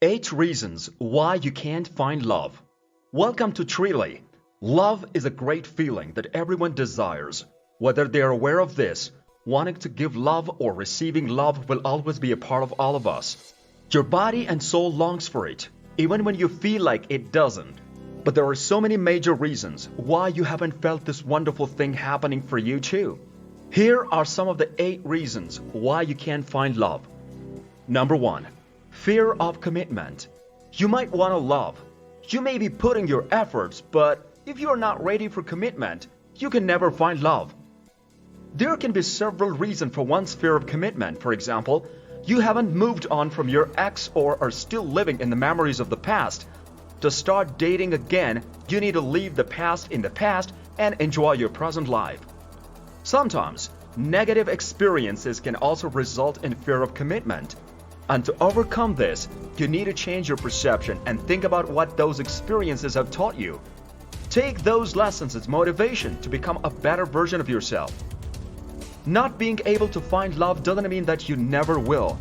8 reasons why you can't find love. Welcome to Trilly. Love is a great feeling that everyone desires. Whether they are aware of this, wanting to give love or receiving love will always be a part of all of us. Your body and soul longs for it, even when you feel like it doesn't. But there are so many major reasons why you haven't felt this wonderful thing happening for you too. Here are some of the 8 reasons why you can't find love. Number 1. Fear of commitment. You might want to love. You may be putting your efforts, but if you are not ready for commitment, you can never find love. There can be several reasons for one's fear of commitment. For example, you haven't moved on from your ex or are still living in the memories of the past. To start dating again, you need to leave the past in the past and enjoy your present life. Sometimes, negative experiences can also result in fear of commitment. And to overcome this, you need to change your perception and think about what those experiences have taught you. Take those lessons as motivation to become a better version of yourself. Not being able to find love doesn't mean that you never will.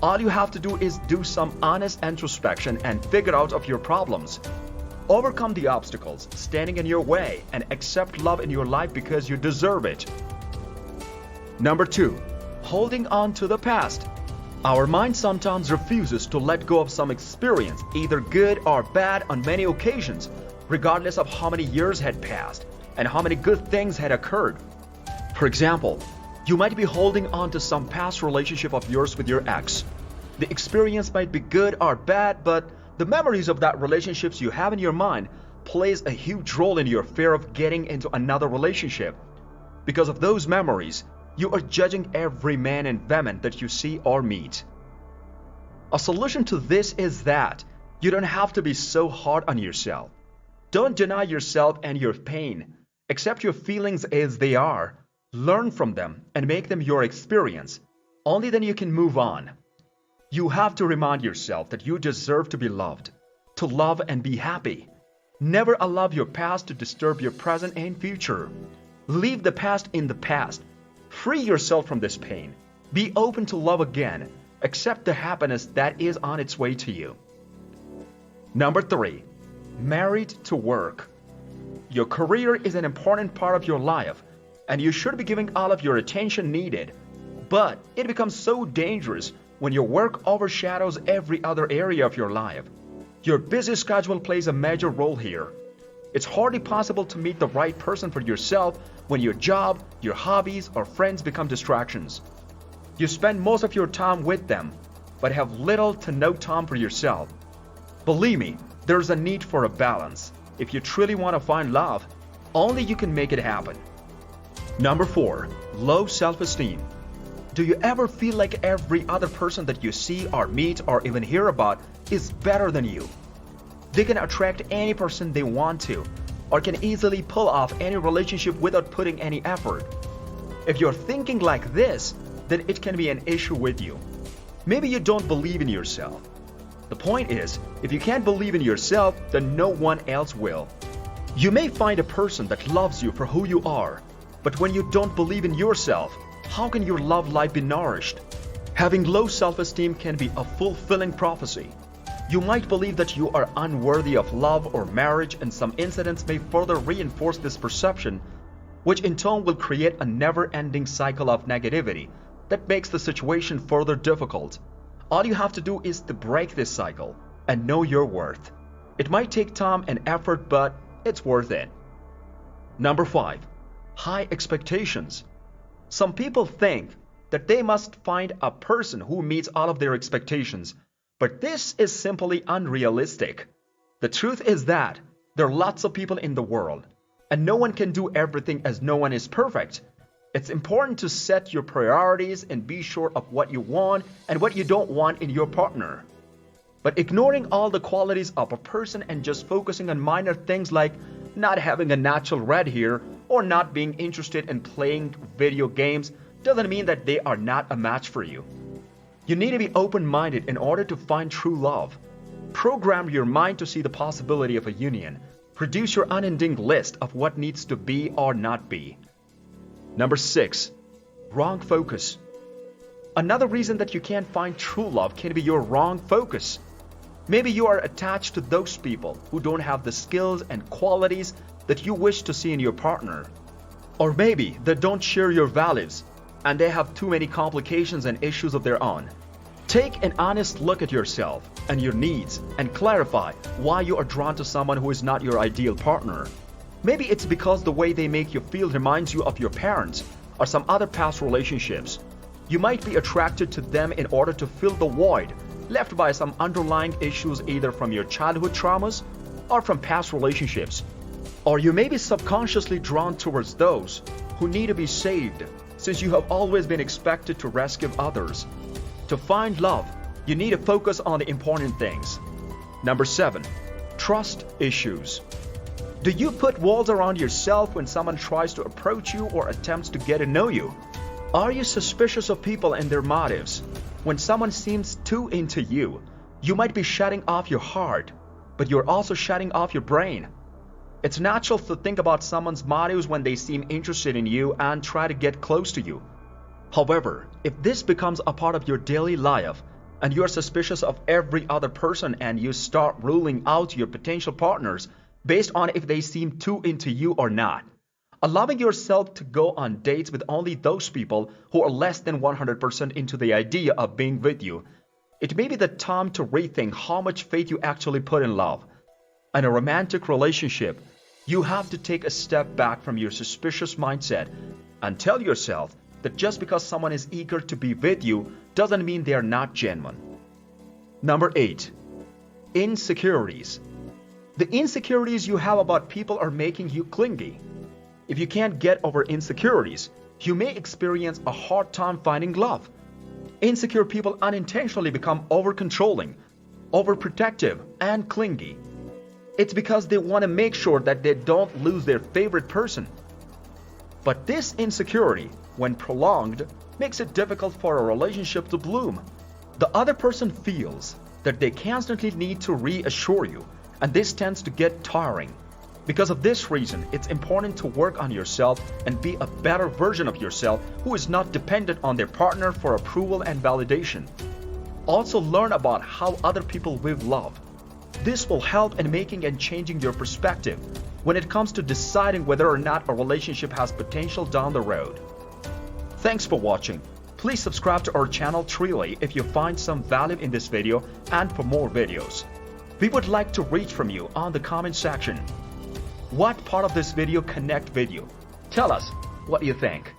All you have to do is do some honest introspection and figure out of your problems. Overcome the obstacles standing in your way and accept love in your life because you deserve it. Number 2. Holding on to the past. Our mind sometimes refuses to let go of some experience, either good or bad, on many occasions, regardless of how many years had passed and how many good things had occurred. For example, you might be holding on to some past relationship of yours with your ex. The experience might be good or bad, but the memories of that relationships you have in your mind plays a huge role in your fear of getting into another relationship. Because of those memories, you are judging every man and woman that you see or meet. A solution to this is that you don't have to be so hard on yourself. Don't deny yourself and your pain. Accept your feelings as they are. Learn from them and make them your experience. Only then you can move on. You have to remind yourself that you deserve to be loved, to love and be happy. Never allow your past to disturb your present and future. Leave the past in the past. Free yourself from this pain. Be open to love again. Accept the happiness that is on its way to you. Number 3. Married to work. Your career is an important part of your life, and you should be giving all of your attention needed. But it becomes so dangerous when your work overshadows every other area of your life. Your busy schedule plays a major role here. It's hardly possible to meet the right person for yourself when your job, your hobbies, or friends become distractions. You spend most of your time with them, but have little to no time for yourself. Believe me, there's a need for a balance. If you truly want to find love, only you can make it happen. Number 4. Low self-esteem. Do you ever feel like every other person that you see or meet or even hear about is better than you? They can attract any person they want to, or can easily pull off any relationship without putting any effort. If you're thinking like this, then it can be an issue with you. Maybe you don't believe in yourself. The point is, if you can't believe in yourself, then no one else will. You may find a person that loves you for who you are, but when you don't believe in yourself, how can your love life be nourished? Having low self-esteem can be a fulfilling prophecy. You might believe that you are unworthy of love or marriage, and some incidents may further reinforce this perception, which in turn will create a never-ending cycle of negativity that makes the situation further difficult. All you have to do is to break this cycle and know your worth. It might take time and effort, but it's worth it. Number 5. High expectations. Some people think that they must find a person who meets all of their expectations, but this is simply unrealistic. The truth is that there are lots of people in the world, and no one can do everything as no one is perfect. It's important to set your priorities and be sure of what you want and what you don't want in your partner. But ignoring all the qualities of a person and just focusing on minor things like not having a natural red hair or not being interested in playing video games doesn't mean that they are not a match for you. You need to be open-minded in order to find true love. Program your mind to see the possibility of a union. Produce your unending list of what needs to be or not be. Number 6. Wrong focus. Another reason that you can't find true love can be your wrong focus. Maybe you are attached to those people who don't have the skills and qualities that you wish to see in your partner. Or maybe they don't share your values and they have too many complications and issues of their own. Take an honest look at yourself and your needs and clarify why you are drawn to someone who is not your ideal partner. Maybe it's because the way they make you feel reminds you of your parents or some other past relationships. You might be attracted to them in order to fill the void left by some underlying issues either from your childhood traumas or from past relationships. Or you may be subconsciously drawn towards those who need to be saved, since you have always been expected to rescue others. To find love, you need to focus on the important things. Number 7. Trust issues. Do you put walls around yourself when someone tries to approach you or attempts to get to know you? Are you suspicious of people and their motives? When someone seems too into you, you might be shutting off your heart, but you're also shutting off your brain. It's natural to think about someone's motives when they seem interested in you and try to get close to you. However, if this becomes a part of your daily life and you're suspicious of every other person and you start ruling out your potential partners based on if they seem too into you or not, allowing yourself to go on dates with only those people who are less than 100% into the idea of being with you, it may be the time to rethink how much faith you actually put in love. In a romantic relationship, you have to take a step back from your suspicious mindset and tell yourself that just because someone is eager to be with you doesn't mean they are not genuine. Number 8. Insecurities. The insecurities you have about people are making you clingy. If you can't get over insecurities, you may experience a hard time finding love. Insecure people unintentionally become over-controlling, overprotective, and clingy. It's because they want to make sure that they don't lose their favorite person. But this insecurity, when prolonged, makes it difficult for a relationship to bloom. The other person feels that they constantly need to reassure you, and this tends to get tiring. Because of this reason, it's important to work on yourself and be a better version of yourself who is not dependent on their partner for approval and validation. Also learn about how other people view love. This will help in making and changing your perspective when it comes to deciding whether or not a relationship has potential down the road. Thanks for watching. Please subscribe to our channel Treely if you find some value in this video and for more videos. We would like to reach from you on the comment section. What part of this video connect with you? Tell us what you think.